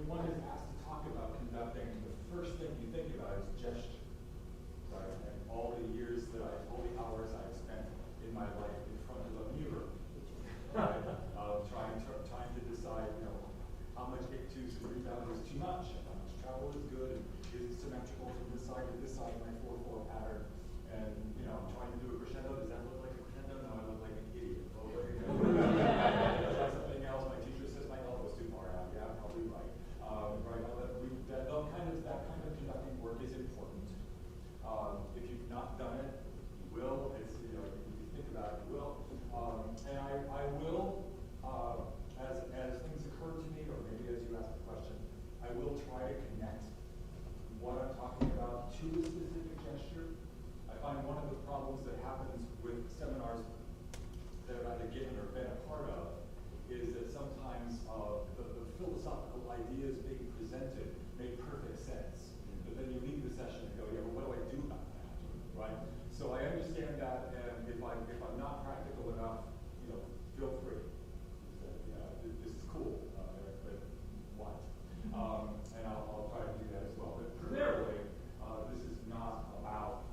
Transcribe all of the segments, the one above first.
when one is asked to talk about conducting, the first thing you think about is gesture, right? And all the years that all the hours I've spent in my life in front of a mirror, right? Trying to decide, how much ictus and rebound is too much, and how much travel is good, and is it symmetrical from this side to this side in my 4/4 pattern, and trying to do a crescendo. Does that look like a crescendo? No, I look like an idiot. Oh, try something else. My teacher says my elbow's too far out. Yeah, probably right. Right now, that kind of conducting work is important. If you've not done it, you will. If you think about it, you will. And I will, as things occur to me, or maybe as you ask the question, I will try to connect what I'm talking about to a specific gesture. I find one of the problems that happens with seminars that I've either given or been a part of is that sometimes the philosophical ideas being presented make perfect sense. But then you leave the session and go, yeah, well, what do I do about that? Right? So I understand that, and if I'm not practical enough, feel free. This is cool, but what? And I'll try to do that as well. But primarily, this is not about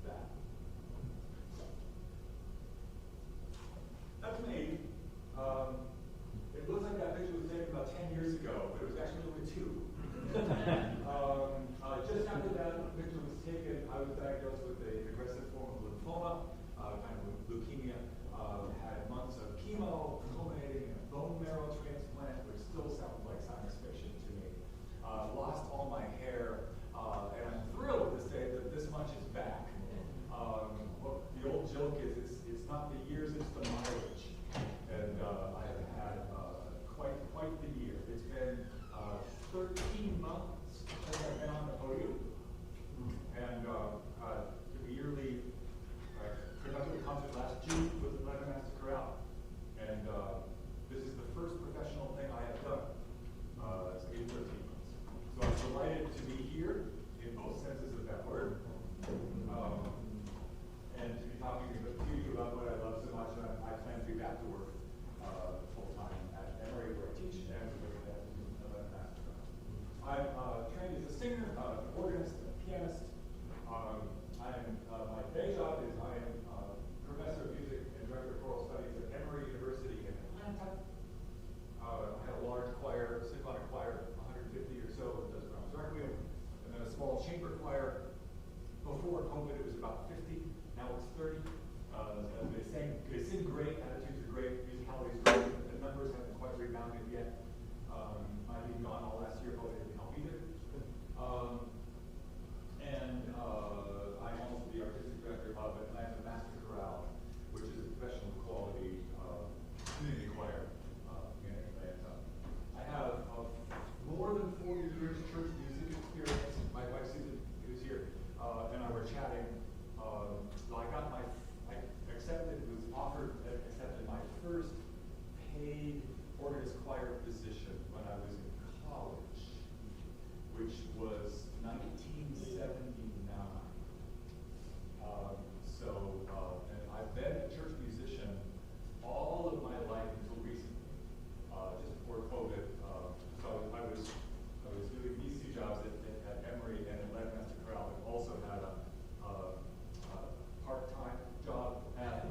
that. So, that's me. It looks like that picture was taken about 10 years ago, but it was actually only 2. Just after that picture was taken, I was diagnosed with an aggressive form of lymphoma, kind of leukemia. Had months of chemo, culminating in a bone marrow transplant, which still sounds like science fiction to me. Lost all my hair, and I'm thrilled to say that this much is back. The old joke is it's not the years, it's the mileage. And I have had quite the year. It's been 13 months since I've been on the podium. And the yearly conducted a concert last June with the Atlanta Master Chorale. And this is the first professional thing I have done in 13 months. So I'm delighted to be here in both senses of that word. And to be talking to you about what I love so much. And I plan to be back to work full-time at Emory, where I teach, and with the Atlanta Master Chorale. I'm trained as a singer, an organist, a pianist. My day job is I am professor of music and director of choral studies at Emory University in Atlanta. I had a large choir, symphonic choir, 150 or so that does Brahms Requiem, and then a small chamber choir. Before COVID, it was about 50. Now it's 30. They sing great, attitudes are great, musicality is great. The numbers haven't quite rebounded yet. I've been gone all last year, but it didn't help either. And I'm also the artistic director of Atlanta Master Chorale, which is a professional quality community choir in Atlanta. I have more than 40 years church music experience. My wife Susan, who's here, and I were chatting. Accepted my first paid organist choir position when I was in college, which was 1979. And I've been a church musician all of my life until recently, just before COVID. So I was doing these 2 jobs at Emory and Atlanta Master Chorale, and also had a part-time job at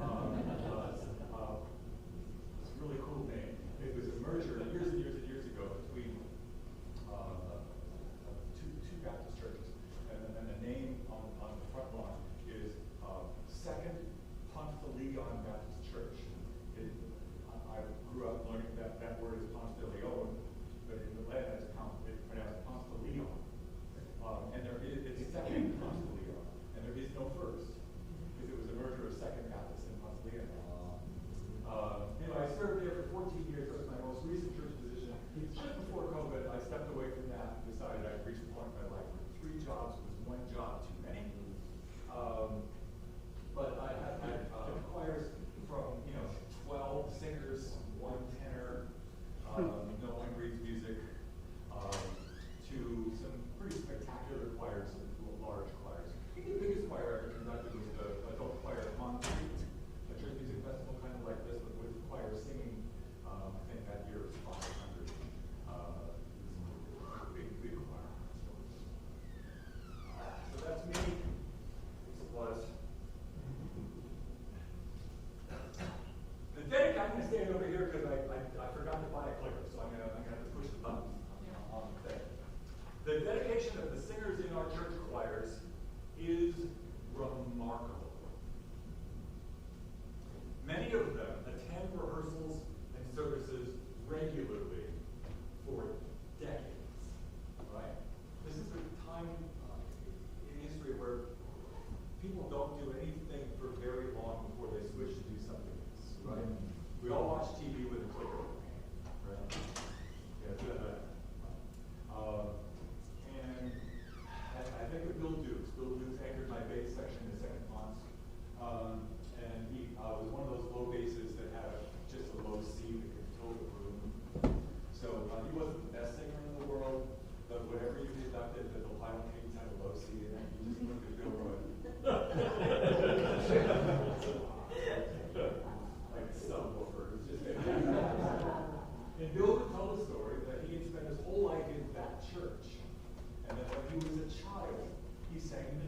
this really cool name. It was a merger years and years and years ago between two Baptist churches, and the name on the front lawn is Second Ponthaliga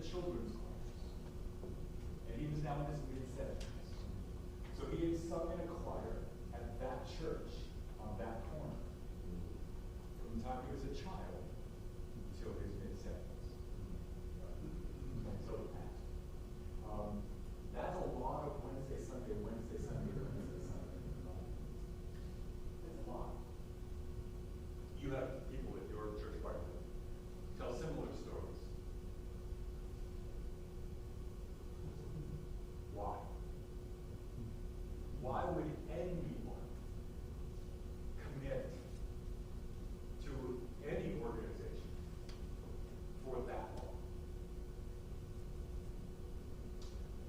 children's choirs. And he was now in his mid-70s. So he had sung in a choir at that church on that corner from the time he was a child until his mid-70s. So that's a lot of Wednesday, Sunday. That's a lot. You have people at your church party that tell similar stories. Why? Why would anyone commit to any organization for that long?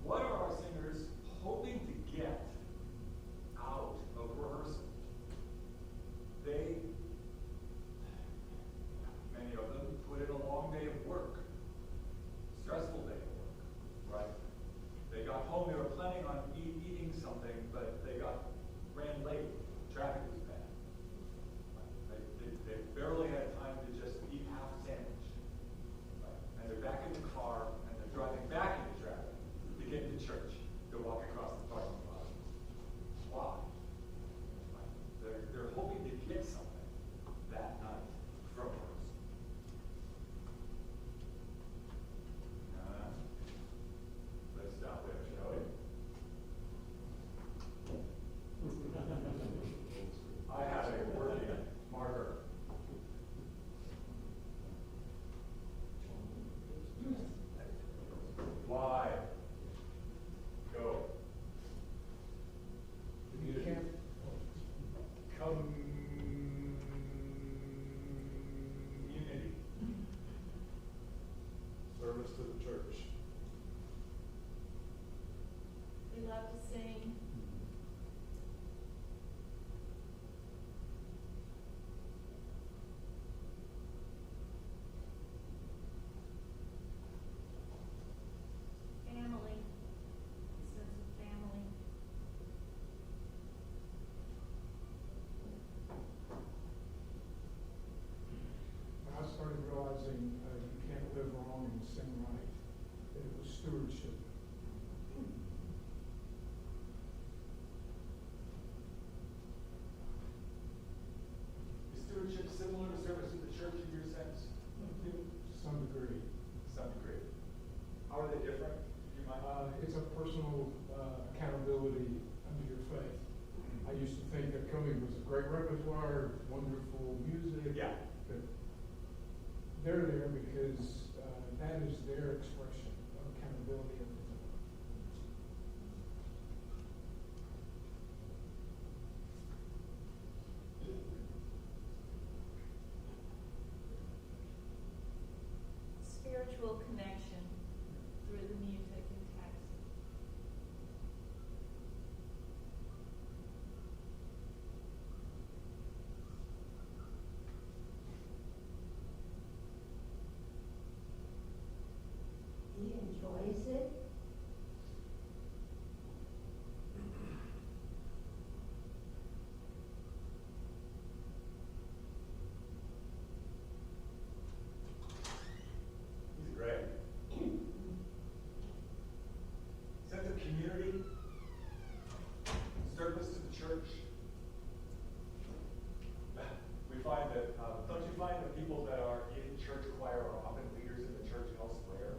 What are our singers hoping to get out of rehearsal? Many of them put in a long day of work, stressful day of work, right? They got home, they were planning on eating something, but they ran late. Traffic was bad. They barely had time to just eat half a sandwich. Right? And they're back in the car, and they're driving back into traffic to get to church, to walk across the parking lot. Why? Right? They're hoping to get something that night from rehearsal. Let's stop there, shall we? I have a working marker. Why? Go. You can't. Community. Service to the church. We love to sing. Family, a sense of family. I started realizing you can't live wrong and sing right. That it was stewardship. Is stewardship similar to service to the church in your sense? To some degree. Some degree. How are they different? Do you mind? It's a personal accountability under your faith. I used to think that coming was a great repertoire, wonderful music. Yeah. But they're there because that is their expression of accountability of the time. Spiritual connection through the music and text. He enjoys it. He's great. Sense of community, service to the church. We find that, don't you find that people that are in church choir are often leaders in the church elsewhere?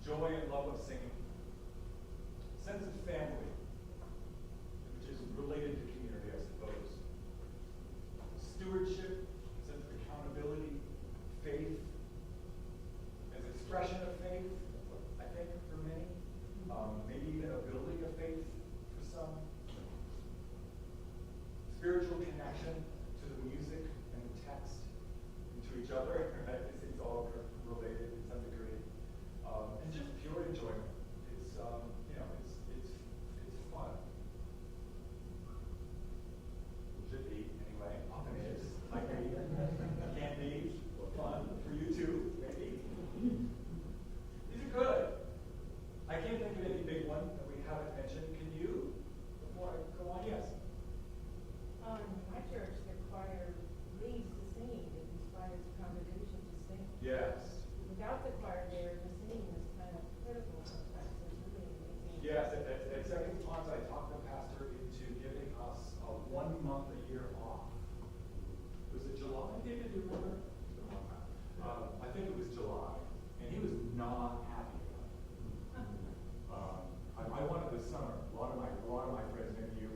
Joy and love of singing. Sense of family, which is related to community, I suppose. Stewardship, sense of accountability, faith, as expression of faith, I think, for many. Maybe even a building of faith for some. Spiritual connection to the music and the text and to each other. Right? It's all related in some degree. And just pure enjoyment. It's it's fun. Should be anyway. Often is. Might be. Can be fun for you too. Maybe. These are good. I can't think of any big one that we haven't mentioned. Can you? Before I go on, yes. My church, the choir leads the singing. It inspires the congregation to 1 month a year off. Was it July, David, do you remember? It's been a long time. I think it was July, and he was not happy about it. I wanted the summer. A lot of my friends, maybe you,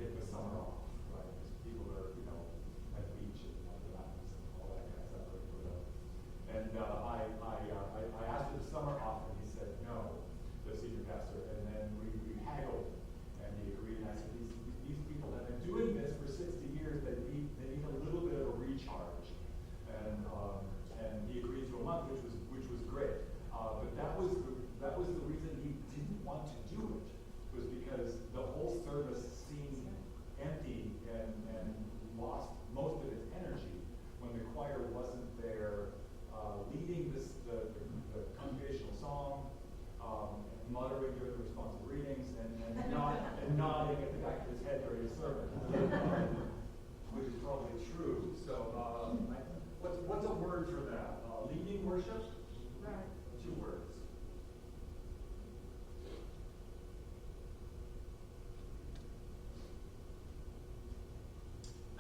take the summer off, right? Because people are, at the beach and on the mountains and all that kind of stuff. And I asked for the summer off, and he said no, the senior pastor. And then we haggled, and he agreed. And I said, these people have been doing this for 60 years. They need a little bit of a recharge. And he agreed to a month, which was great. But that was the reason he didn't want to do it, was because the whole service seemed empty and lost most of its energy when the choir wasn't there leading the congregational song, muttering during the responsive readings, and nodding at the back of his head during his sermon, which is probably true. So, what's a word for that? Leading worship? Right. 2 words.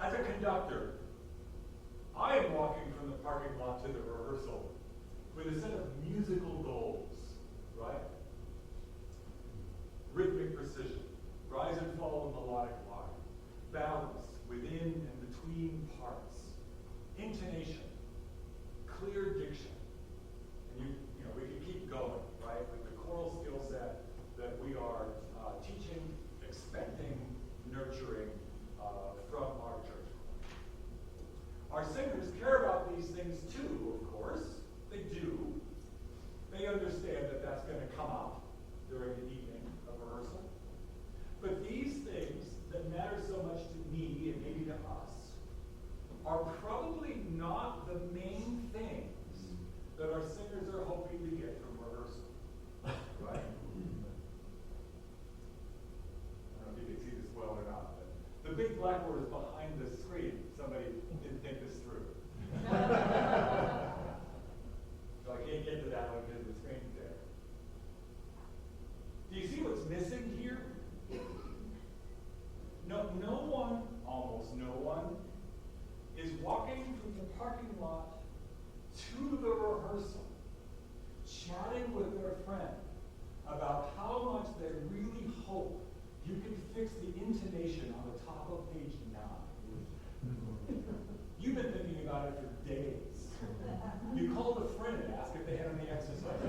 As a conductor, I am walking from the parking lot to the rehearsal with a set of musical goals, right? Rhythmic precision, rise and fall of melodic line, balance within and between parts, intonation, clear diction. And we can keep going, right? With the choral skill set that we are teaching, expecting, nurturing from our church. Our singers care about these things too, of course. They do. They understand that that's going to come up during the evening of rehearsal. But these things that matter so much to me and maybe to us are probably not the main things that our singers are hoping to get from rehearsal. Right? I don't know if you can see this well or not, but the big blackboard is behind the screen. Somebody didn't think this through. So I can't get to that one because the screen's there. Do you see what's missing here? No one, almost no one, is walking from the parking lot to the rehearsal, chatting with their friend about how much they really hope you can fix the intonation on the top of page 9. You've been thinking about it for days. You called a friend and asked if they had any exercise.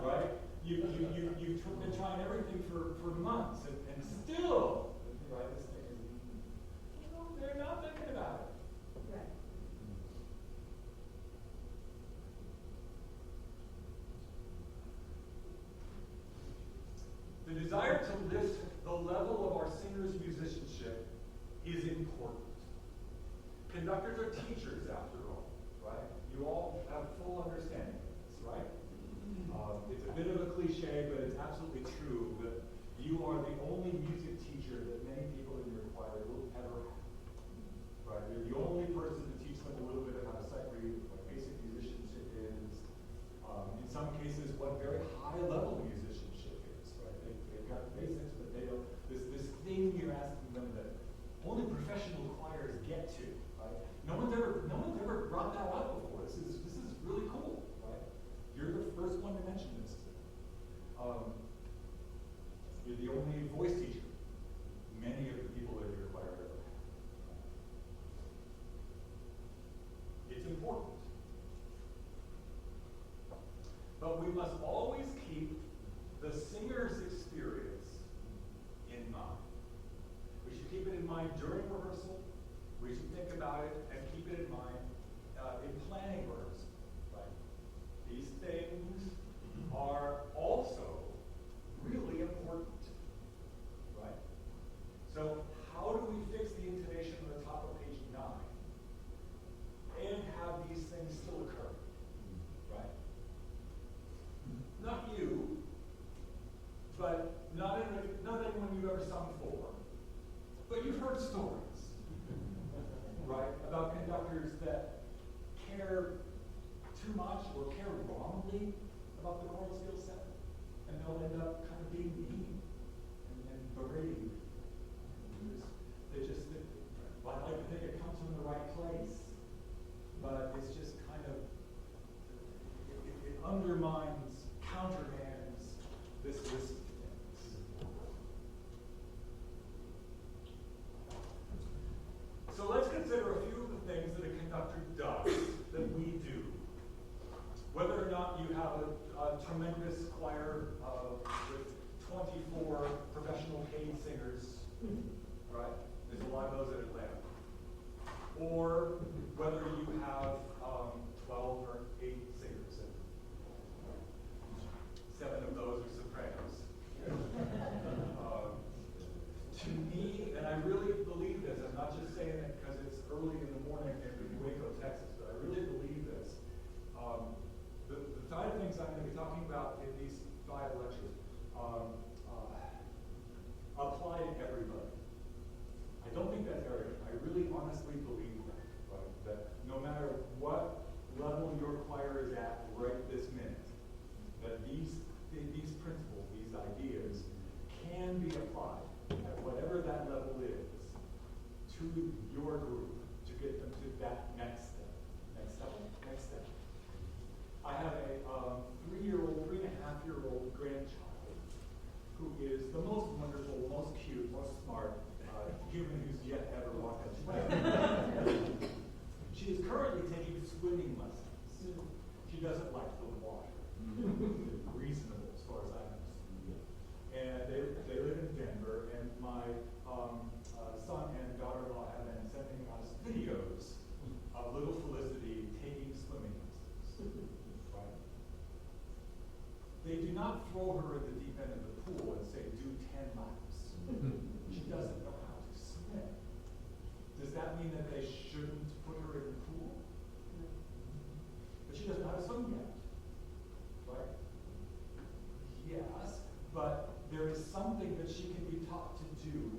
Right? You've been trying everything for months, and still, right, this thing is, they're not thinking about it. Right. The desire to lift the level of our singers' musicianship is important. Conductors are teachers, after all, right? You all have full understanding of this, right? It's a bit of a cliche, but it's absolutely true that you are the only music teacher that many people in your choir will ever have. Right? You're the only person to teach them a little bit of how to sight read, what basic musicianship is. In some cases, what very high-level musicianship is. Right? They've got basics, but they don't. This thing you're asking them that only professional choirs get to. Right? No one's ever brought that up before. This is really cool. Right? You're the first one to mention this. You're the only voice teacher many of the people in your choir ever have. It's important. But we must always keep the singer's experience in mind. We should keep it in mind during rehearsal. We should think about it and keep it in mind in planning rehearsal. Right? These things are also really important. Right? So how do we fix the intonation on the top of page 9 and have these things still occur? Right? Not you, but not anyone you've ever sung for, but you've heard stories, right, about conductors that care too much or care wrongly about the choral skill set, and they'll end up kind of being mean and berating. right? There's a lot of those in Atlanta. Or whether you have 12 or 8 singers, and 7 of those are sopranos. To me, and I really believe this, I'm not just saying it because it's early in the morning in Waco, Texas, but I really believe this. The 5 things I'm going to be talking about in these 5 lectures apply to everybody. I don't think that's arrogant. I really honestly believe that, right? That no matter what level your choir is at right this minute, that these principles, these ideas, can be applied at whatever that level is to your group to get them to that next step. I have a 3.5-year-old grandchild who is the most wonderful, most cute, most smart human who's yet ever walked on planet. She is currently taking swimming lessons. She doesn't like the water. Reasonable as far as I know. And they live in Denver, and my son and daughter-in-law have been sending us videos of little Felicity taking swimming lessons. Right? They do not throw her in the deep end of the pool and say, do 10 laps. She doesn't know how to swim. Does that mean that they shouldn't put her in the pool? But she doesn't know how to swim yet. Right? Yes, but there is something that she can be taught to do,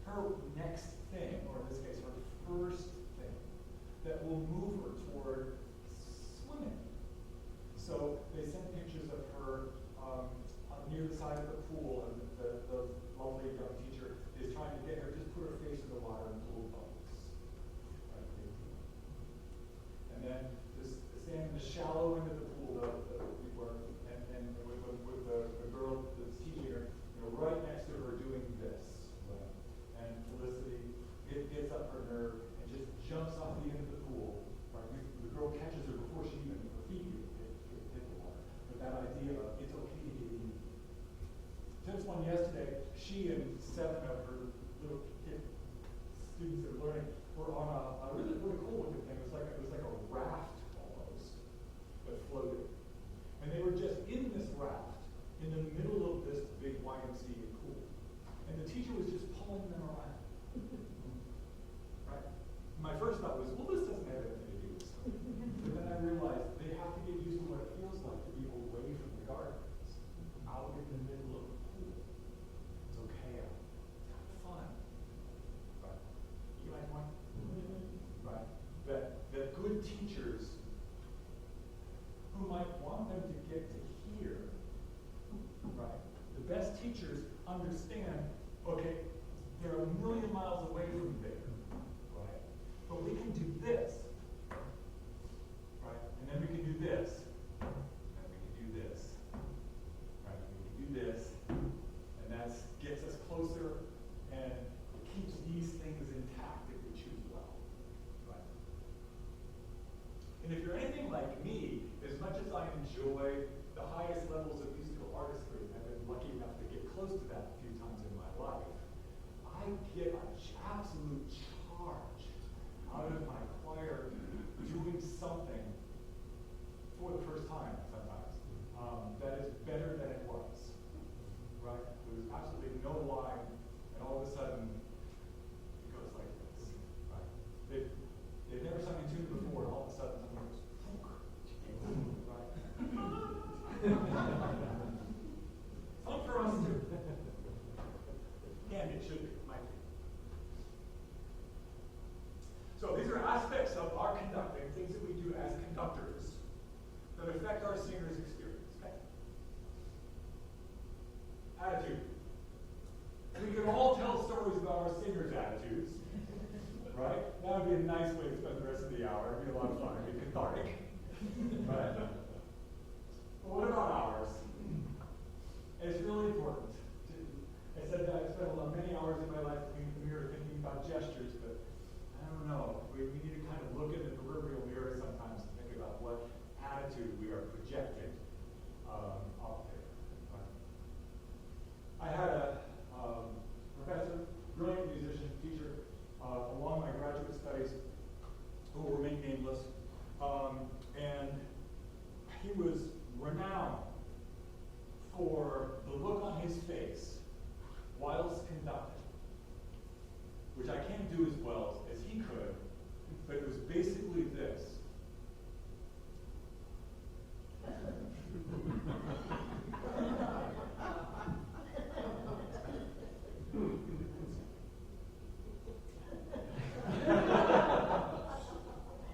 her next thing, or in this case, her first thing, that will move her toward swimming. So they sent pictures of her near the side of the pool, and the lovely young teacher is trying to get her, just put her face in the water and blow bubbles. Right? And then just stand in the shallow end of the pool, and with the girl that's teaching her, right next to her doing this. Right? And Felicity gets up her nerve and just jumps off the end of the pool. Right? The girl catches her before she even, her feet hit the water. But that idea of it's okay to get in. Just one yesterday, she and 7 of her little kid students that were learning were on a really, really cool looking thing. It was like a raft almost that floated. And they were just in this raft in the middle of this big YMCA pool. And the teacher was just pulling them around. Right? My first thought was, well, this doesn't have anything to do with something. But then I realized they have to get used to what it feels like to be away from the gardens, out in the middle of the pool. It's okay out. Have fun. Right? You get my point? Right? That good teachers who might want them to get to here, right? The best teachers understand, okay, they're a million miles away from there, right? But we can do this, right? And then we can do this, and we can do this, right? We can do this, and that gets us closer, and it keeps these things intact if we choose well, right? And if you're anything like me, as much as I enjoy the highest levels of musical artistry, and I've been lucky enough to get close to that a few times in my life, I get an absolute charge out of my choir doing something for the first time sometimes that is better than it was. Right? There was absolutely no line, and all of a sudden it goes like this. Right? They've never sung in tune before, and all of a sudden someone goes, right? Fun for us too. And it should be, might be. So these are aspects of our conducting, things that we do as conductors that affect our singer's experience. Okay? Attitude. We can all tell stories about our singers' attitudes. Right? That would be a nice way to spend the rest of the hour. It'd be a lot of fun. It'd be cathartic. Right? But what about ours? And it's really important. I said that I spent many hours in my life looking in the mirror thinking about gestures, but I don't know. We need to kind of look in the proverbial mirror sometimes and think about what attitude we are projecting out there. Right? I had a professor, brilliant studies who will remain nameless, and he was renowned for the look on his face whilst conducting, which I can't do as well as he could, but it was basically this.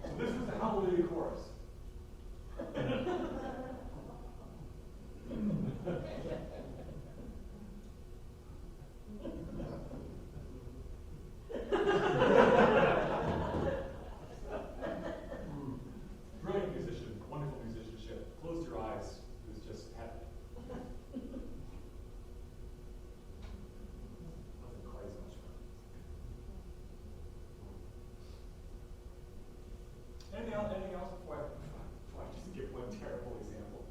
So this was the Hallelujah chorus. Brilliant musician, wonderful musicianship. Close your eyes. It was just heaven. Wasn't quite as much fun. Anything else before I just give one terrible example?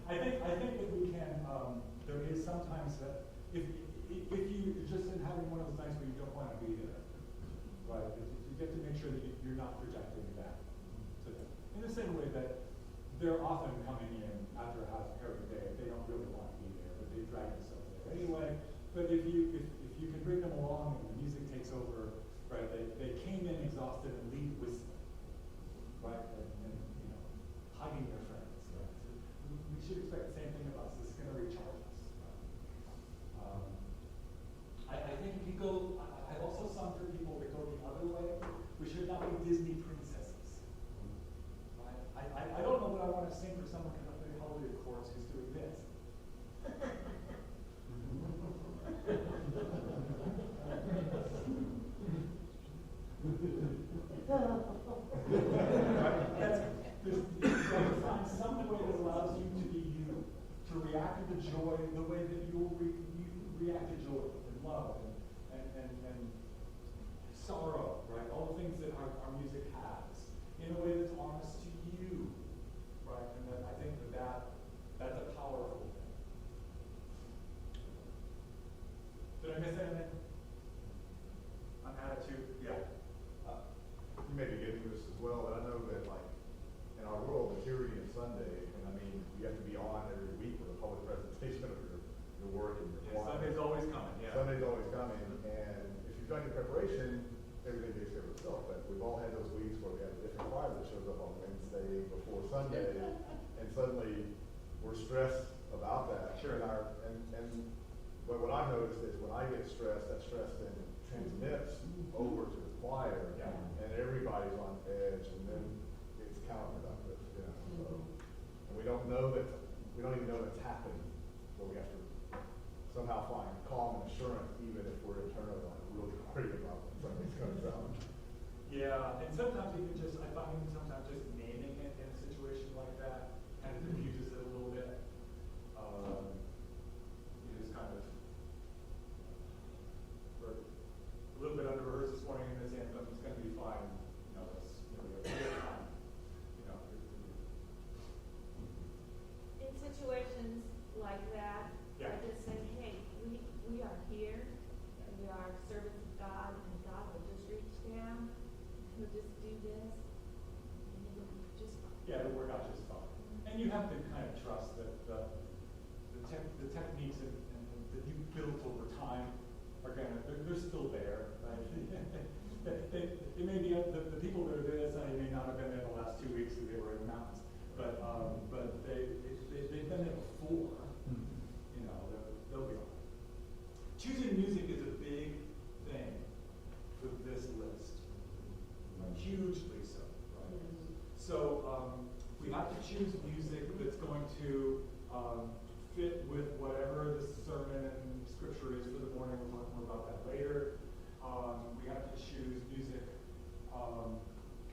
I think that we can. There is sometimes that if you just in having one of those nights where you don't want to be there, right? You get to make sure that you're not projecting that to them. In the same way that they're often coming in after a harrowing day, they don't really want to be there, but they drag themselves there anyway. But if you can bring them along and the music takes over, right? They came in exhausted and leave whistling, right? And hugging their friends. Right? So we should expect the same thing of us. This is going to recharge us. I think if you go, I've also sung for people that go the other way. We should not be Disney princesses. Right? I don't know what I want to sing for someone conducting a Hallelujah chorus who's doing this. You have to find some way that allows you to be you, to react to the joy the way that you react to joy and love and sorrow, right? All the things that our music has, in a way that's honest to you, right? And that I think that's a powerful thing. Did I miss anything? On attitude? Yeah. You may be getting to this as well, but I know that like in our world, maturity and Sunday, and I mean, you have to be on every week with a public presentation of your work and your Yeah, Sunday's always coming, yeah. Sunday's always coming, and if you've done your preparation, everything takes care of itself. But we've all had those weeks where we have a different choir that shows up on Wednesday before Sunday, and suddenly we're stressed about that. Sure. But what I've noticed is when I get stressed, that stress then transmits over to the choir, Yeah. and everybody's on edge, and then it's counterproductive. So, and we don't even know that's happening, but we have to somehow find calm and assurance, even if we're internally like really worried about when something's going down. Yeah, and sometimes even just, I find sometimes just naming it in a situation like that kind of diffuses it a little bit. You just kind of, we're a little bit under rehearsed this morning in this anthem, it's going to be fine. We have a good time. In situations like that, Yeah. I just say, hey, we are here, and we are servants of God, and God will just reach down, he'll just do this, and it'll be just fine. Yeah, it'll work out just fine. And you have to kind of trust that the techniques that you've built over time are they're still there, right? It may be the people that are there that Sunday may not have been there the last 2 weeks because they were in the mountains, but they've been there before. They'll be all right. Choosing music is a big thing for this list, hugely so. Right? So we have to choose music that's going to fit with whatever the sermon and scripture is for the morning. We'll talk more about that later. We have to choose music.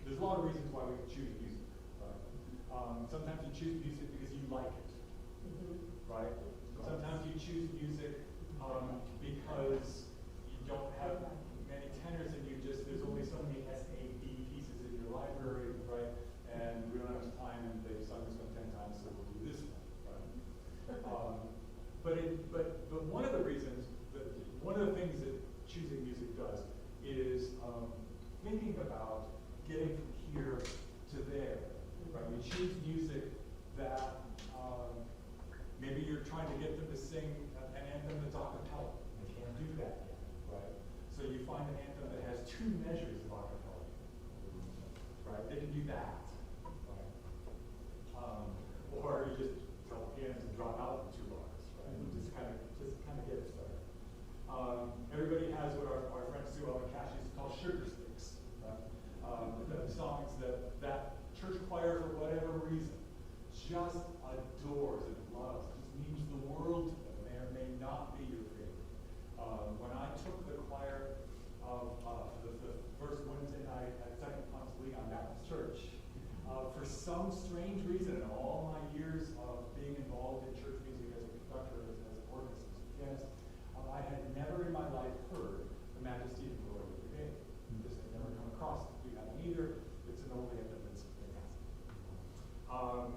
There's a lot of reasons why we choose music. Right? Sometimes you choose music because you like it. Right? Sometimes you choose music because you don't have many tenors and there's only so many SAB pieces in your library, right? And we don't have enough time and they've sung this one 10 times, so we'll do this one, right? But one of the reasons, one of the things that choosing music does is thinking about getting from here to there, right? We choose music that maybe you're trying to get them to sing an anthem that's a cappella. They can't do that yet, right? So you find an anthem that has 2 measures of a cappella, right? They can do that, right? Or you just tell the pianist to drop out in 2 bars, right? Just kind of get it started. Everybody has what our friend Sue Ellen Cash used to call sugar sticks, right? The songs that church choir, for whatever reason, just adores and loves. Just means the world to them. May or may not be your favorite. When I took the choir of the first Wednesday night at Second Ponce Leon Baptist Church, for some strange reason, in all my years of being involved in church music as a conductor, as an organist, as a pianist, I had never in my life heard the Majesty and Glory of the Brigade. Just had never come across it. We haven't either. It's an old anthem that's fantastic.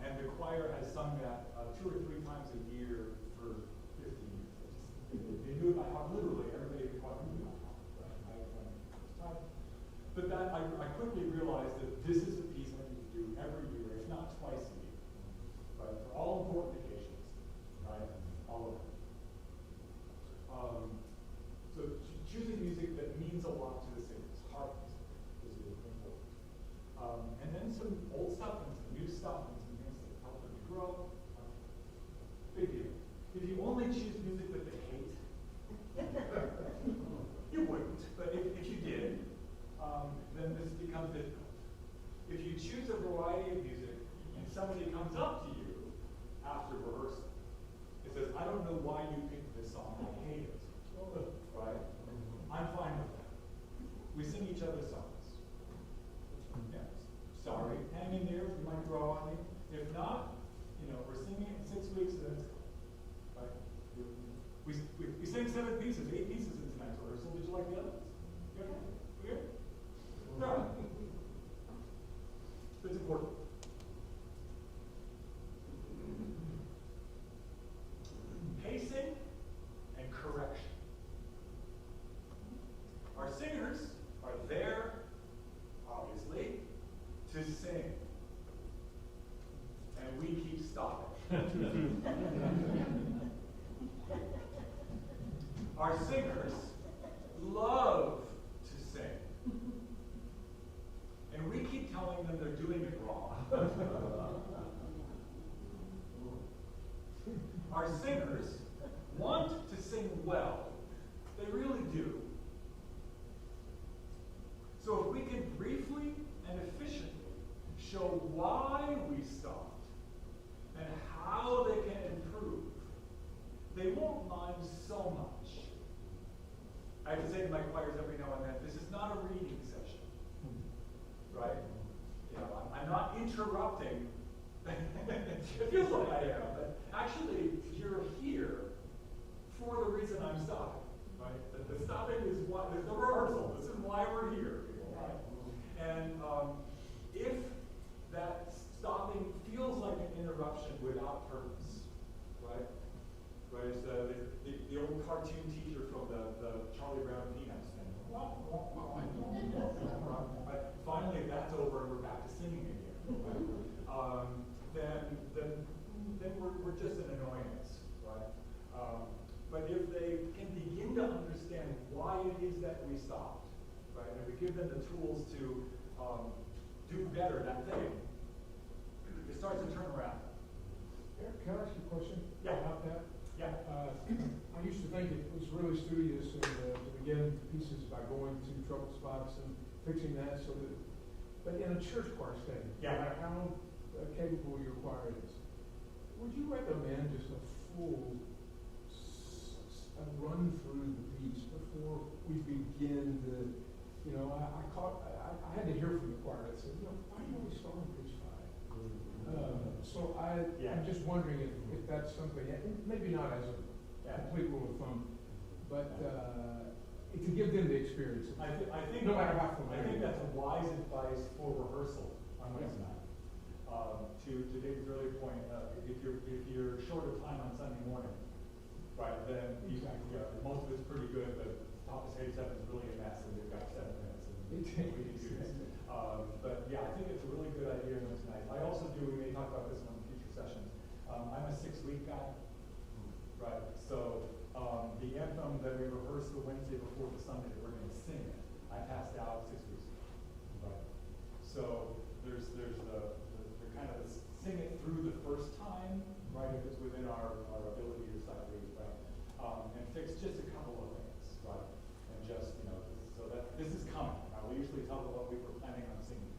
And the choir has sung that 2 or 3 times a year for 50 years. They knew it by heart, literally. Everybody in the choir knew it by heart. Right? But that I quickly realized that this is a piece I need to do every year, if not twice a year, right? For all important occasions, right? All of them. So choosing music that means a lot to the singers, heart music is really important. And then some old stuff and some new stuff and some things that help them to grow. Big deal. If you only choose music that they hate, you wouldn't, but if you did, then this becomes difficult. If you choose a variety of music and somebody comes up to you after rehearsal and says, I don't know why you picked this song, I hate it. Right? I'm fine with that. We sing each other's songs. Yeah. Sorry, hang in there, you might grow on me. If not, we're singing it in 6 weeks and then it's cool. Right? We sang 7 pieces, 8 pieces in tonight's rehearsal. Did you like the others? You okay? We good? No. It's important. Pacing and correction. Our singers are there, obviously, to sing. And we keep stopping. Our singers love to sing. And we keep telling them they're doing it wrong. Our singers want to sing well. They really do. So if we can briefly and efficiently show why we stopped and how they can improve, they won't mind so much. I have to say to my choirs every now and then, this is not a reading session. Right? I'm not interrupting. It feels like I am, but actually, you're here for the reason I'm stopping. Right? The stopping is the rehearsal. This is why we're here. Right? And if that stopping feels like an interruption without purpose, right? Right? It's the old cartoon teacher from the Charlie Brown Peanuts thing. Right? Finally, that's over and we're back to singing again. Right? Then we're just an annoyance, right? But if they can begin to understand why it is that we stopped, right, and we give them the tools to do better that thing, it starts to turn around. Eric, can I ask you a question about that? Yeah. I used to think it was really studious to begin pieces by going to trouble spots and fixing that but in a church choir setting, no matter how capable your choir is, would you recommend just a full run through the piece before we begin to, I had to hear from the choir that said, why don't we start on page 5? So I'm just wondering if that's something, maybe not as a complete rule of thumb, but to give them the experience. I think no matter how familiar. I think that's wise advice for rehearsal on Wednesday night. To David's earlier point, if you're short of time on Sunday morning, right, then most of it's pretty good, but top of page 7 is really a mess, and they've got 7 But yeah, I think it's a really good idea and it's nice. I also do, we may talk about this in future sessions. I'm a 6-week guy, right? So the anthem that we rehearsed the Wednesday before the Sunday that we're going to sing it, I passed out 6 weeks ago, right? So there's the kind of sing it through the first time, right? If it's within our ability to recite these, right? And fix just a couple of things, right? And just, so that this is coming. We usually tell them what we were planning on singing.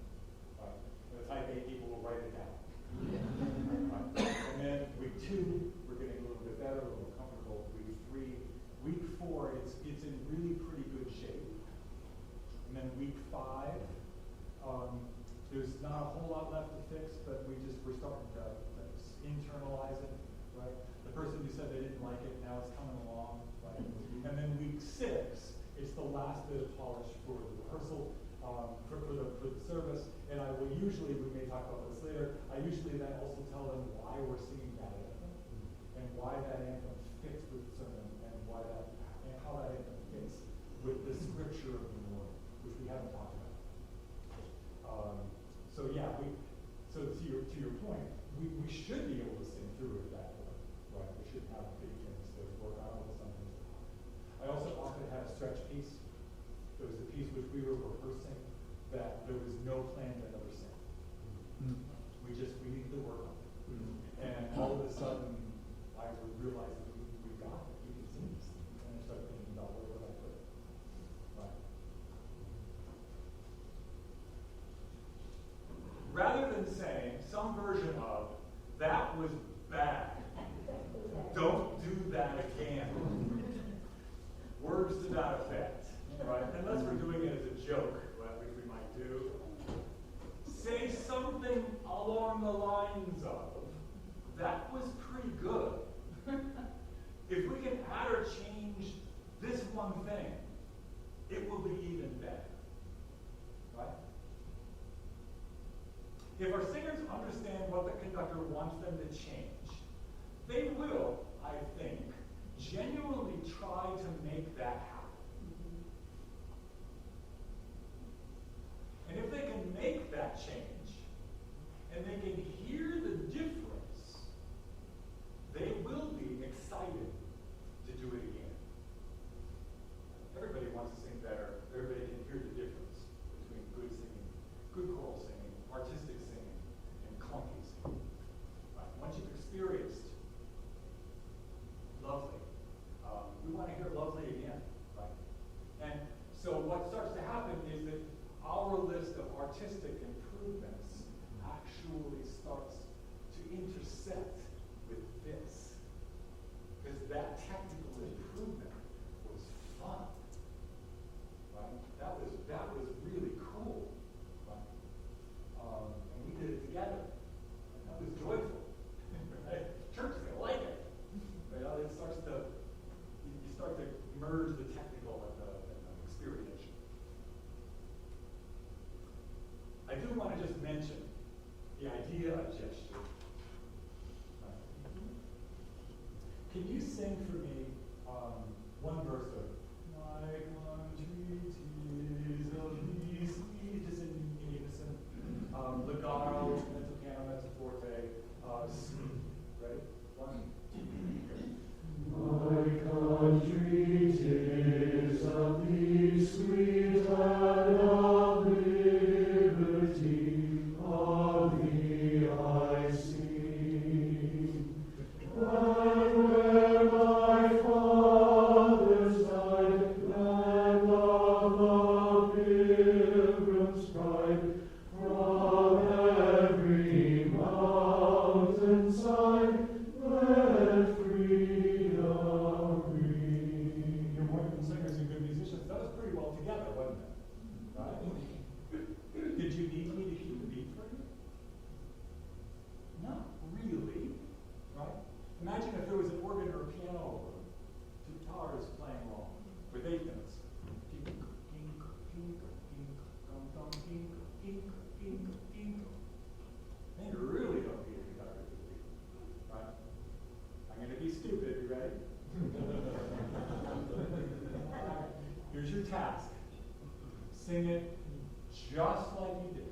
Right? The type A people will write it down. Right? And then week 2, we're getting a little bit better, a little comfortable. Week 3, week 4, it's in really pretty good shape. And then week 5, there's not a whole lot left to fix, but we're starting to internalize it. Right? The person who said they didn't like it, now it's coming along. Right? And then week 6. It's the last bit of polish for the rehearsal, for the service, and I will usually, we may talk about this later, I usually then also tell them why we're singing that anthem, and why that anthem fits with the sermon, and how that anthem fits with the scripture of the Lord, which we haven't talked about. So yeah, so to your point, we should be able to sing through it that way, right? We shouldn't have big things to work on with something. I also often have a stretch piece. There was a piece which we were rehearsing that there was no plan to ever sing. We needed to work on it. And all of a sudden, I would realize that we got it. We can sing this. And I started thinking about where would I put it. Right. Rather than saying some version of, that was bad, don't do that again. Words to that effect, right? Unless we're doing it as a joke, right, which we might do. Say something along the lines of, that was pretty good. If we can add or change this one thing, it will be even better, right? If our singers understand what the conductor wants them to change, they will, I think, genuinely try to make that happen. And if they can make that change, and they can hear the difference, they will be excited to do it again. Everybody wants to sing better. Everybody can hear the difference between good singing, good choral singing, artistic singing, and clunky singing. Right? Once you've experienced lovely, we want to hear lovely again, right? And so what starts to happen is that our list of artistic improvements actually starts to intersect with this. Because that technical improvement was fun, right? That was really cool, right? And we did it together. And that was joyful, right? Church is going to like it. It starts to, you start to merge the technical and the experiential. I do want to just mention the idea of gesture. Can you sing for me one verse of "My country 'tis of thee sweet," just in unison, legato, mezzo piano, mezzo forte, sweet. Ready? 1, 2, 3. My country 'tis of thee sweet and of liberty, of thee I sing. And where my fathers died, land of the pilgrim's pride, from every mountain side, let freedom ring. You're more than singers and good musicians. That was pretty well together, wasn't it? Right? Did you need me to keep the beat for you? Not really, right? Imagine if there was an organ or a piano or 2 guitars playing along with 8 notes. Tink, tink, tink, tink, dum, dum, tink, tink, tink, tink. Then you really don't need a conductor for the beat, right? I'm going to be stupid. You ready? Here's your task. Sing it just like you did.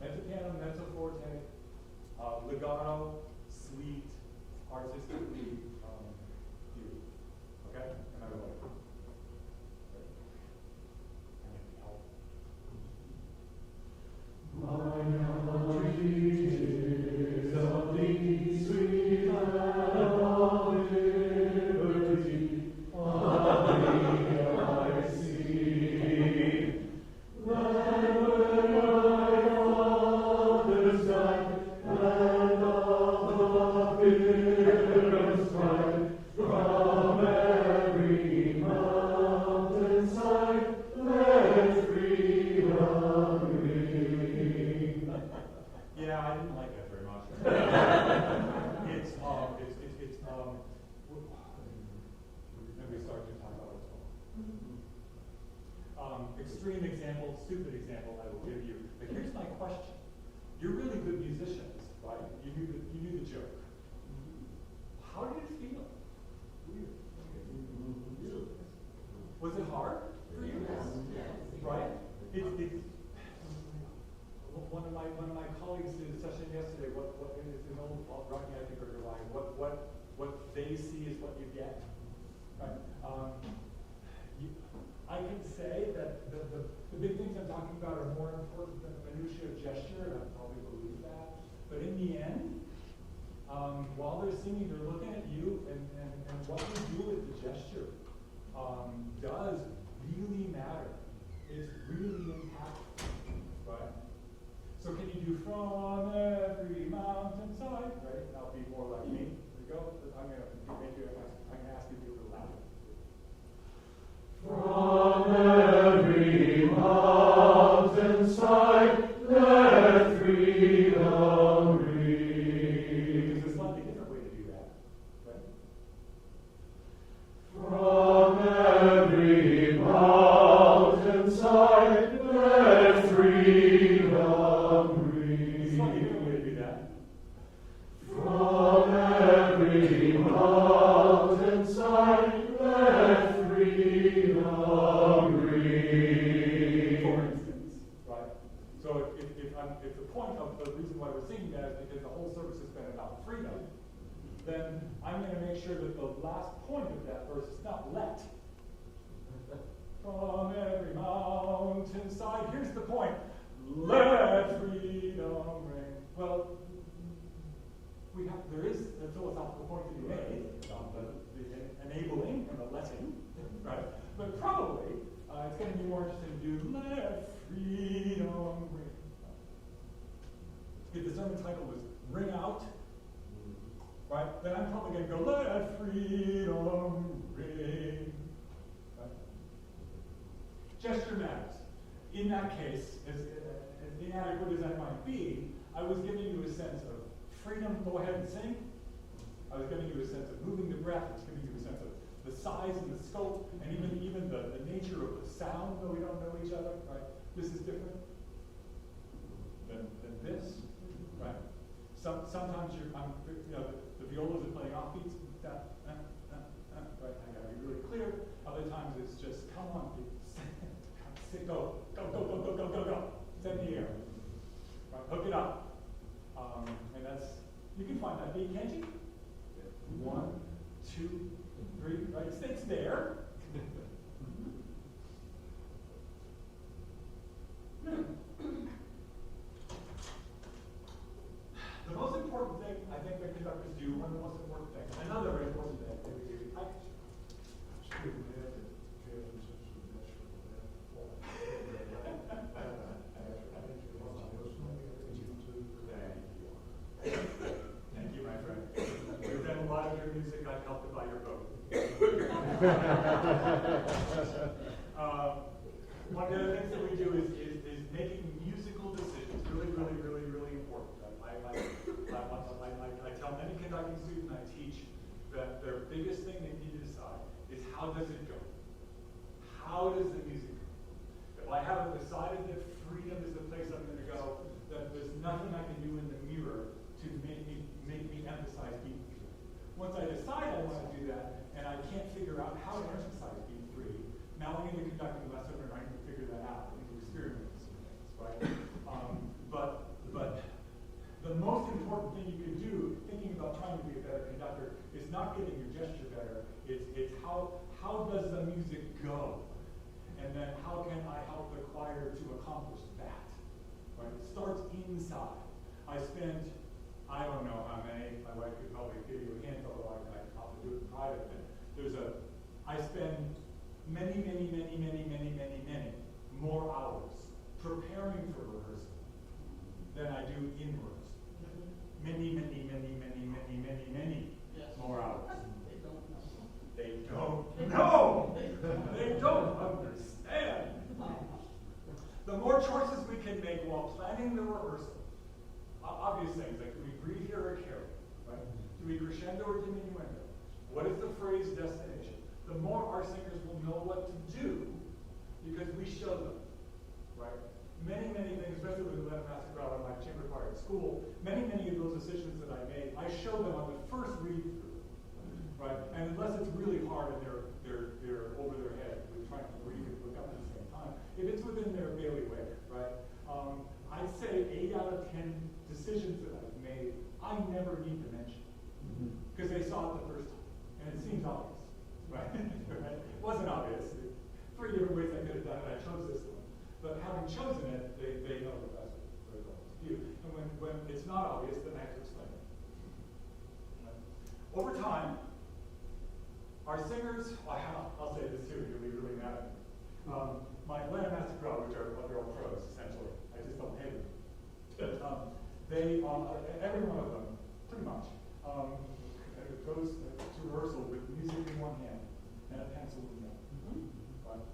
Mezzo piano, mezzo forte, legato, sweet, artistically beautiful. Okay? Am I right? My heart is of thee, sweet land of liberty, I sing. Land where my fathers died, land of the pilgrims' pride, from every mountain side, let freedom ring. Yeah, I didn't like that very much. Maybe start to talk about it. Extreme example, stupid example I will give you. But here's my question. You're really good musicians, right? You knew the joke. How did it feel? Weird. Was it hard for you? Yes. Right? One of my colleagues did a session yesterday. What is an old Rodney, I think, or line? What they see is what you get. Right? I can say that the big things I'm talking about are more important than the minutiae of gesture, and I probably believe that. But in the end, while they're singing, they're looking at you, and what you do with the gesture does really matter. It's really impactful, right? So can you do from every mountainside, right? That'll be more like me. Here we go. I'm gonna ask you to do a little louder. From every mountainside, let freedom ring. There's a slightly different way to do that, right? From every mountainside, let freedom ring. There's a slightly different way to do that. From every mountainside, let freedom ring. For instance, right? So if the point of the reason why we're singing that is because the whole service has been about freedom, then I'm going to make sure that the last point of that verse is not let. From every mountainside, here's the point. Let freedom ring. Well, there is a philosophical point to be made about the enabling and the letting, right? But probably it's going to be more interesting to do let freedom ring. If the sermon title was Ring Out, right, then I'm probably going to go let freedom ring. Right? Gesture matters. In that case, as inadequate as that might be, I was giving you a sense of freedom, go ahead and sing. I was giving you a sense of moving the breath. I was giving you a sense of the size and the scope, and even the nature of the sound, though we don't know each other, right? This is different than this, right? Sometimes the violas are playing off beats, right? I gotta be really clear. Other times it's just, come on, go. Send the air. Right? Hook it up. And you can find that beat, can't you? 1, 2, 3, right? It's there. The most important thing I think that conductors do, one of the most important things, another very important thing, Thank you, my friend. We've done a lot of your music. I've helped to buy your boat. One of the other things that we do is making musical decisions. Really, really, really, really important. I tell many conducting students I teach that their biggest thing they need to decide is how does it go? How does the music go? If I haven't decided that freedom is the place I'm going to go, that there's nothing I can do in the mirror to make me emphasize beat 3. Once I decide I want to do that, and I can't figure out how to emphasize beat 3, now I'm in the conducting lesson, and I need to figure that out. I need to experiment with some things. right? But the most important thing you can do, thinking about trying to be a better conductor, is not getting your gesture better. It's how does the music go? And then how can I help the choir to accomplish that? Right? It starts inside. I spend, I don't know how many, my wife could probably give you a hint, although I'd have to do it in private, but I spend many more hours preparing for rehearsal than I do in rehearsal. Many more hours. They don't know. They don't understand. The more choices we can make while planning the rehearsal, obvious things like do we breathe here or carry, right? Do we crescendo or diminuendo? What is the phrase destination? The more our singers will know what to do because we show them, right? Many things, especially with the Master crowd on my chamber choir at school, many of those decisions that I made, I show them on the first read through, right? And unless it's really hard and they're over their head, we're trying to breathe and look up at the same time. If it's within their bailiwick, right? I'd say 8 out of 10 decisions that I've made, I never need to mention because they saw it the first time, and it seems obvious, right? Right? It wasn't obvious. 3 different ways I could have done it. I chose this one, but having chosen it, they know that that's what they're going to do. And when it's not obvious, then I have to explain it. Right? Over time, our singers, I'll say this too, you'll be really mad at me. My Atlanta Master crowd, which are all pros, essentially, I just don't pay them. But they, every one of them, pretty much, goes to rehearsal with music in one hand and a pencil in the other. Right?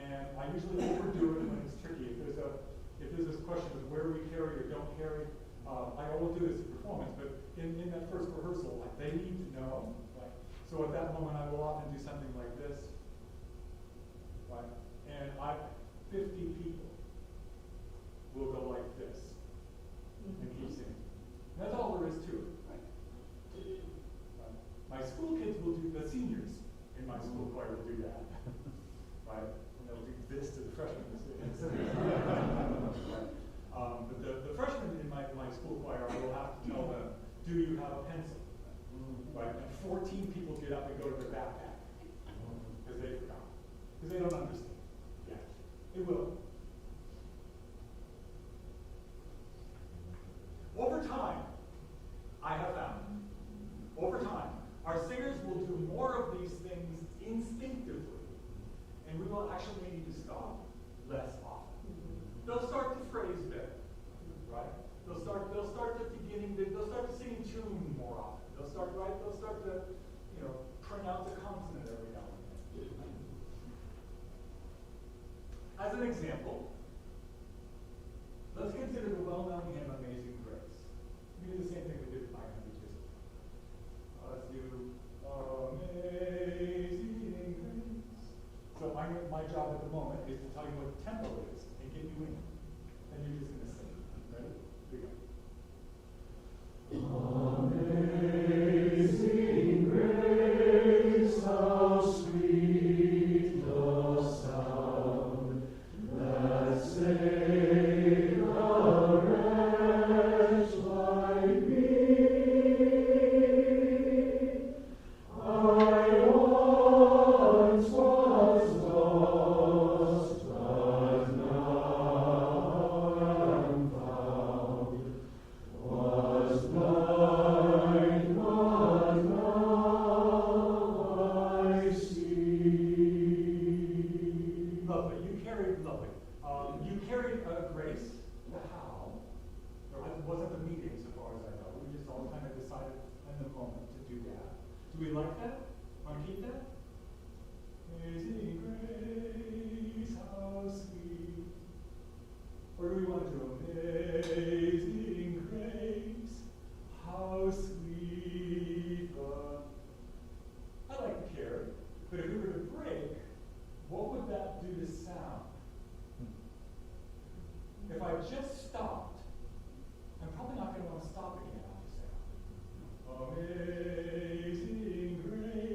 And I usually overdo it when it's tricky. If there's this question of where we carry or don't carry, I always do this in performance, but in that first rehearsal, like, they need to know. Right? So at that moment, I will often do something like this. Right? And 50 people will go like this and keep singing. And that's all there is to it. Right? My school kids will do, the seniors in my school choir will do that. Right? And they'll do this to the freshmen. Right? But the freshmen in my school choir, I will have to tell them, do you have a pencil? Right? And 14 people get up and go to their backpack because they forgot. Because they don't understand. Yeah. It will. Over time, I have found, over time, our singers will do more of these things instinctively, and we will actually need to stop less often. They'll start to phrase better, right? They'll start to sing in tune more often. They'll start to, pronounce a consonant every now and then. As an example, let's consider the well-known hymn Amazing Grace. We do the same thing we did with my country too. Let's do Amazing Grace. So my job at the moment is to tell you what the tempo is and get you in. And you're just going to sing. Ready? Here we go. Amazing grace, how sweet the sound that saved a wretch like me. I once was lost, but now am found. Was blind, but now I see. Lovely. You carried grace. How? It wasn't the meeting, so far as I know. We just all kind of decided in the moment to do that. Do we like that? Want to keep that? Amazing grace, how sweet. Or do we want to do Amazing grace, how sweet the... I like to carry, but if we were to break, what would that do to sound? If I just stopped, I'm probably not going to want to stop again after sound. Amazing grace.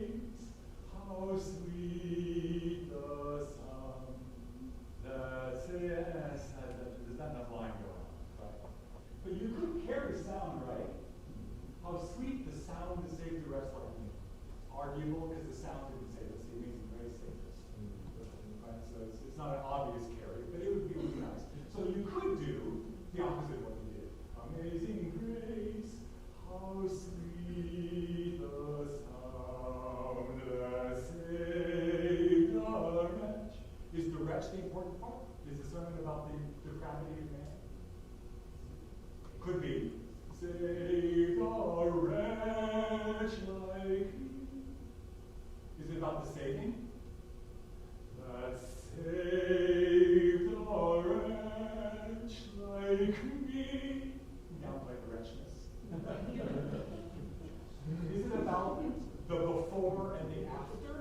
not an obvious carry, but it would be really nice. So you could do the opposite of what you did. Amazing grace, how sweet the sound that saved a wretch. Is the wretch the important part? Is the sermon about the depravity of man? Could be. Saved a wretch like me. Is it about the saving? That saved a wretch like me. Downplay the wretchness. Is it about the before and the after?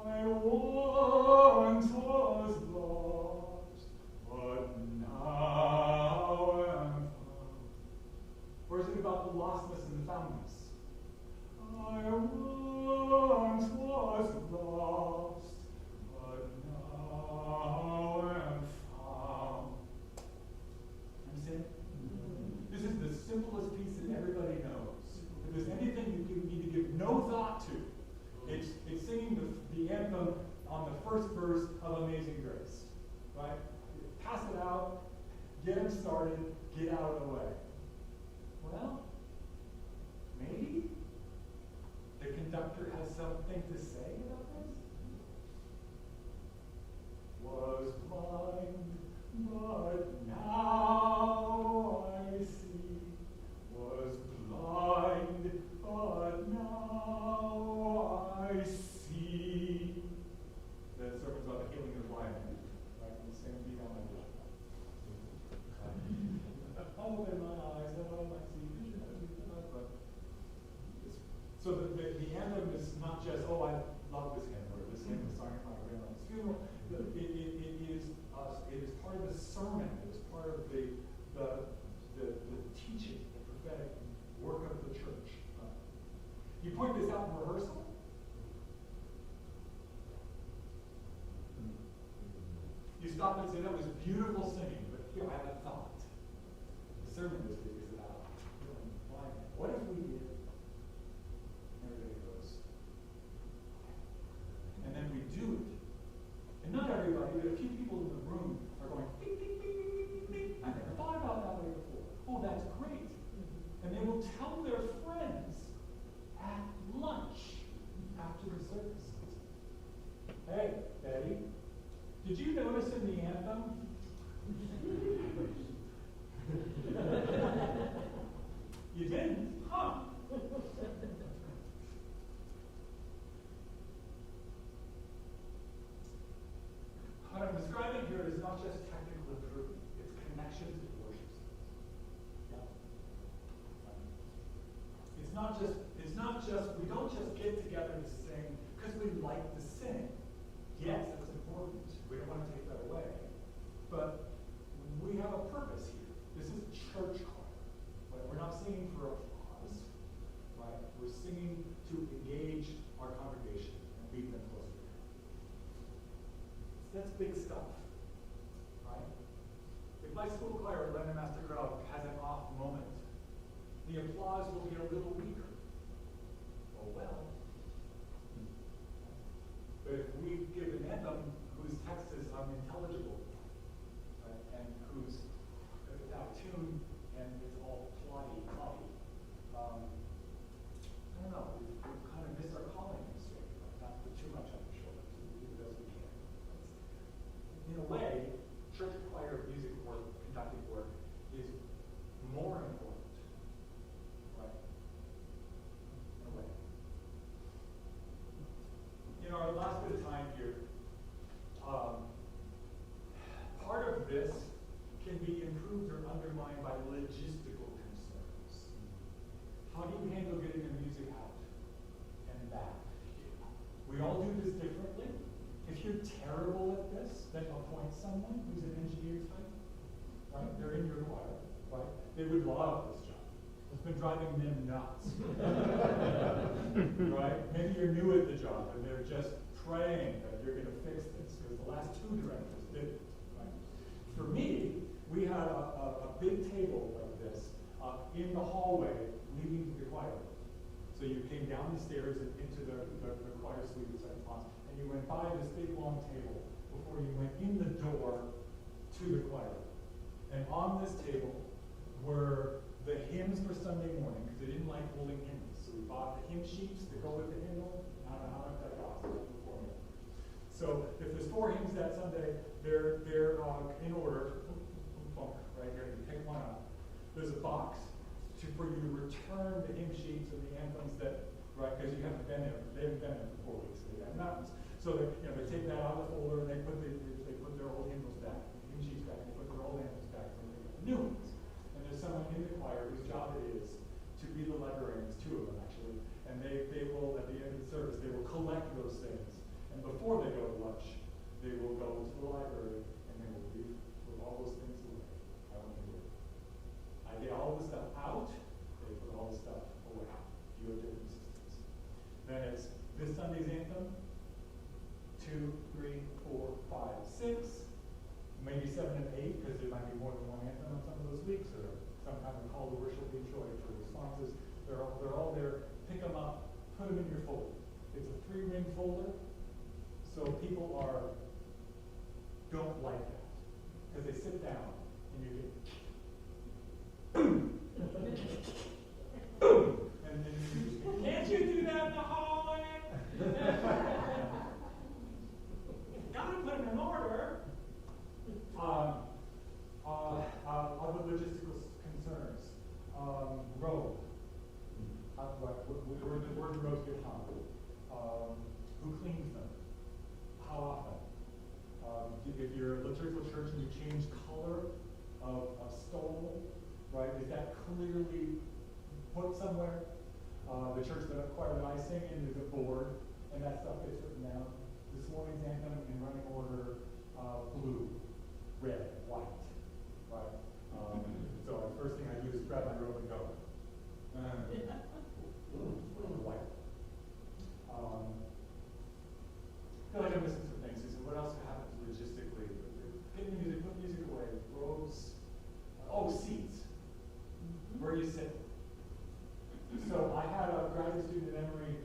I once was lost, but now am found. Or is it about the lostness and the foundness? I once was lost, but now am found. Understand? This is the simplest piece that everybody knows. If there's anything you need to give no thought to, it's singing the anthem on the first verse of Amazing Grace. Right? Pass it out, get them started, get out of the way. Well, maybe the conductor has something to say about this. Was blind, but now I see. Was blind, but now I see. The sermon's about the healing of the blind man, right? The same beat on my vision. Open my eyes that I might see vision. So the anthem is not just, oh, I love this hymn, or this hymn was sung at my grandmother's funeral. It is part of the sermon. It is part of the teaching, the prophetic work of the church. You point this out in rehearsal. You stop and say, that was beautiful singing, but here I have a thought. The sermon this week is about healing blind men. What if we did? Everybody goes. And then we do it. And not everybody, but a few people in the room are going, beep, beep, beep, beep, beep, beep. I never thought about that way before. Oh, that's great. And they will tell their friends at lunch after the service. Hey, Betty, did you notice in the anthem? You didn't? Huh? What I'm describing here is not just technical improvement, it's connection to the worship service. Yeah. It's not just, we don't just get together to sing because we like to sing. Yes, that's important. We don't want to take that away. But we have a purpose here. This is church choir. Right? We're not singing for applause. Right? We're singing to engage our congregation and lead them closer to God. That's big stuff, right? If my school choir at Leonard Master Crowd has an off moment, the applause will be a little weaker. Oh well. But if we give an anthem whose text is unintelligible, right, and who's out of tune and it's all plotty, I don't know, we've kind of missed our calling in this way, right? Not put too much on the shoulders, we do the best we can. In a way, church choir music work, conducting work, is more important, right? In a way. In our last bit of time here, part of this can be improved or undermined by logistical concerns. How do you handle getting the music out and back? We all do this differently. If you're terrible at this, then appoint someone who's an engineer type. Right? They're in your choir, right? They would love this job. It's been driving them nuts. Right? Maybe you're new at the job and they're just praying that you're going to fix this because the last two directors did it. Right? For me, we had a big table like this in the hallway leading to the choir. So you came down the stairs and into the choir suite, and you went by this big long table to the choir. And on this table were the hymns for Sunday morning, because they didn't like holding hymns. So we bought the hymn sheets to go with the hymnal. I don't know how much that cost before me. So if there's 4 hymns that Sunday, they're in order. Right here, you pick one up. There's a box for you to return the hymn sheets and the anthems that, right, because you haven't been there. They haven't been there for 4 weeks. They have mountains. So they take that out of the folder and they put their old hymnals back, hymn sheets back, and they put their old anthems back, and they get the new ones. And there's someone in the choir whose job it is to be the librarians, 2 of them actually, and they will, at the end of the service, they will collect those things. And before they go to lunch, they will go to the library and they will leave with all those things away. I want to do it. I get all the stuff out, they put all the stuff away. You have different systems. Then it's this Sunday's anthem, 2, 3, 4, 5, 6, maybe 7 and 8, because there might be more than one anthem on some of those weeks, or sometimes we call to worship in joy for responses. They're all there. Pick them up, put them in your folder. It's a 3-ring folder, so people don't like that, because they sit down and you get boom, boom, and then you can't you do that in the hallway? Gotta put them in order. Other logistical concerns. Road. Where do roads get hung? Who cleans them? How often? If you're a liturgical church and you change color of stone, right, is that clearly put somewhere? The church that choir that I sing in, there's a board, and that stuff gets written down. This morning's anthem in running order, blue, red, white, right? So the first thing I do is grab my robe and go. White. I feel like I'm missing some things. So what else happens logistically? Get the music, put music away, robes. Seats. Where you sit. So I had a graduate student at Emory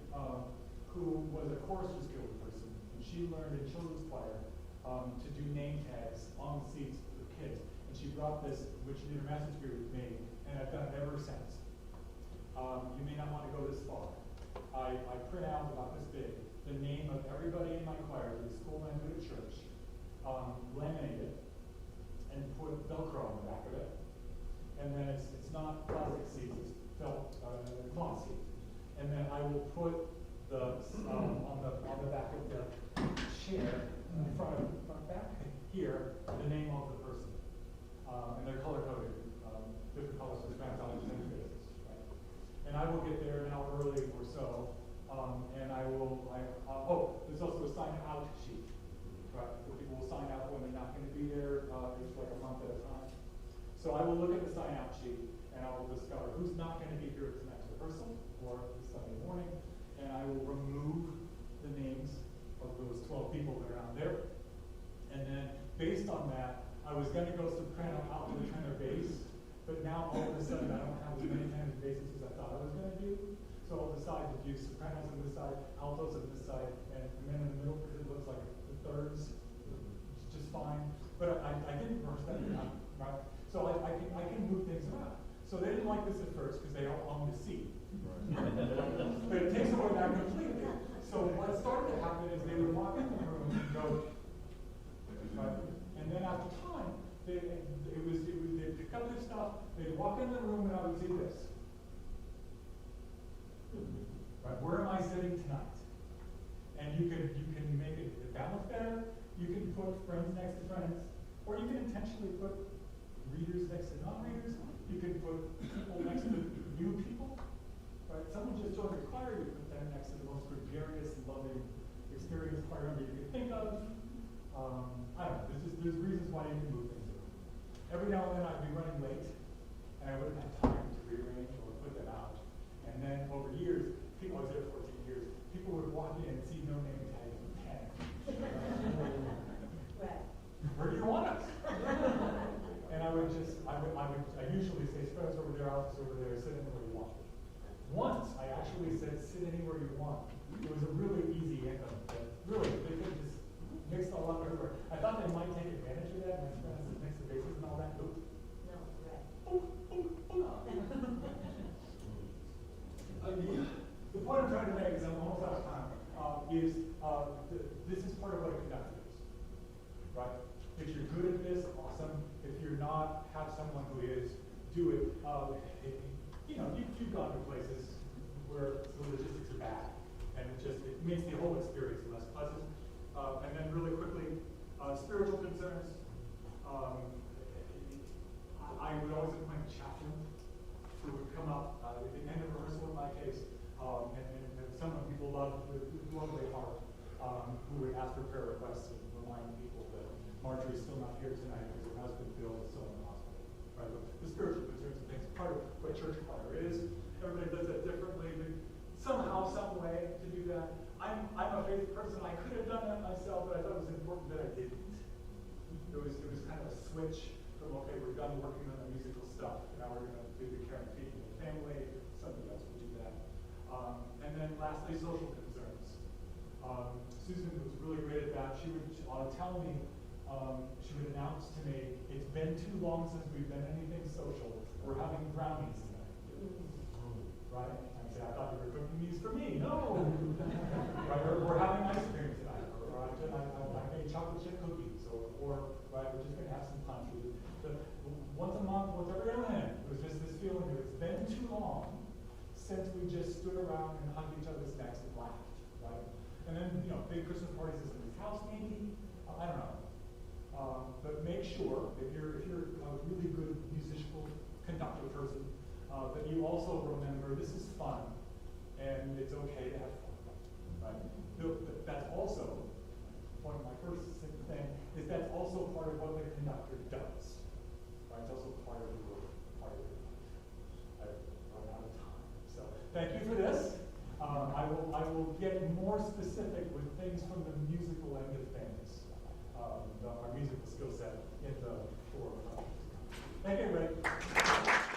who was a choristers guild person, and she learned in children's choir to do name tags on the seats for kids. And she brought this, which she did her master's degree with me, and I've done it ever since. You may not want to go this far. I print out about this big the name of everybody in my choir, the school I went to church, laminate it, and put Velcro on the back of it. And then it's not plastic seats, it's felt cloth seats. And then I will put on the back of the chair in front back here the name of the person. And they're color coded, different colors for the on the same basis, right? And I will get there an hour early or so, and there's also a sign out sheet, right? So people will sign out when they're not going to be there. It's like a month at a time. So I will look at the sign out sheet and I will discover who's not going to be here at the next rehearsal or this Sunday morning, and I will remove the names of those 12 people that are on there. And then based on that, I was going to go soprano, alto, tenor, bass, but now all of a sudden I don't have as many tenors and basses as I thought I was going to do. So I'll decide to do sopranos on this side, altos on this side, and then in the middle because it looks like the thirds, just fine. But I didn't rehearse that enough, right? So I can move things around. So they didn't like this at first because they don't own the seat. But it takes away that completely. So what started to happen is they would walk in the room and go, right? And then after time, they'd pick up their stuff, they'd walk in the room and I would see this. Right, where am I sitting tonight? And you can make it balance better, you can put friends next to friends, or you can intentionally put readers next to non-readers, you can put people next to new people. Right? Someone just joined the choir, you put them next to the most gregarious, loving, experienced choir member you can think of. I don't know, there's reasons why you can move things around. Every now and then I'd be running late, and I wouldn't have time to rearrange or put them out. And then over years, I was there 14 years, people would walk in and see no name tag and panic. Right. Where do you want us? And I usually say, spreads over there, office over there, sit anywhere you want. Once, I actually said, sit anywhere you want. It was a really easy anthem. Really, they could just mix it all up everywhere. I thought they might take advantage of that, and I said, The point I'm trying to make is I'm almost out of time. This is part of what a conductor is, right? If you're good at this, awesome. If you're not, have someone who is. Do it. You've gone to places where the logistics are bad, and it makes the whole experience less pleasant. And then really quickly, spiritual concerns. I would always appoint a chaplain who would come up at the end of rehearsal in my case, and someone people love with lovely heart, who would ask for prayer requests and remind people that Marjorie's still not here tonight because her husband Bill is still in the hospital. Right? The spiritual concerns and things, part of what church choir is. Everybody does that differently, but somehow, some way to do that. I'm a faith person. I could have done that myself, but I thought it was important that I didn't. It was kind of a switch from, okay, we're done working on the musical stuff. Now we're going to do the care and feeding the family. Somebody else will do that. And then lastly, social concerns. Susan was really great at that. She would tell me, she would announce to me, it's been too long since we've done anything social. We're having brownies tonight. Right? I'd say, I thought you were cooking these for me. No! Right? Or we're having ice cream tonight. Or I made chocolate chip cookies. Or right, we're just going to have some punch. Once a month, once every other minute, it was just this feeling that it's been too long since we just stood around and hugged each other's necks and laughed. Right? And then, big Christmas parties at somebody's house maybe. I don't know. But make sure, if you're a really good musical conductor person, that you also remember this is fun, and it's okay to have fun. Right? That's also, one of my first thing, is that's also part of what the conductor does. Right? It's also part of your life. I've run out of time. So thank you for this. I will get more specific with things from the musical end of things. Our musical skill set in the forum. Thank you, everybody.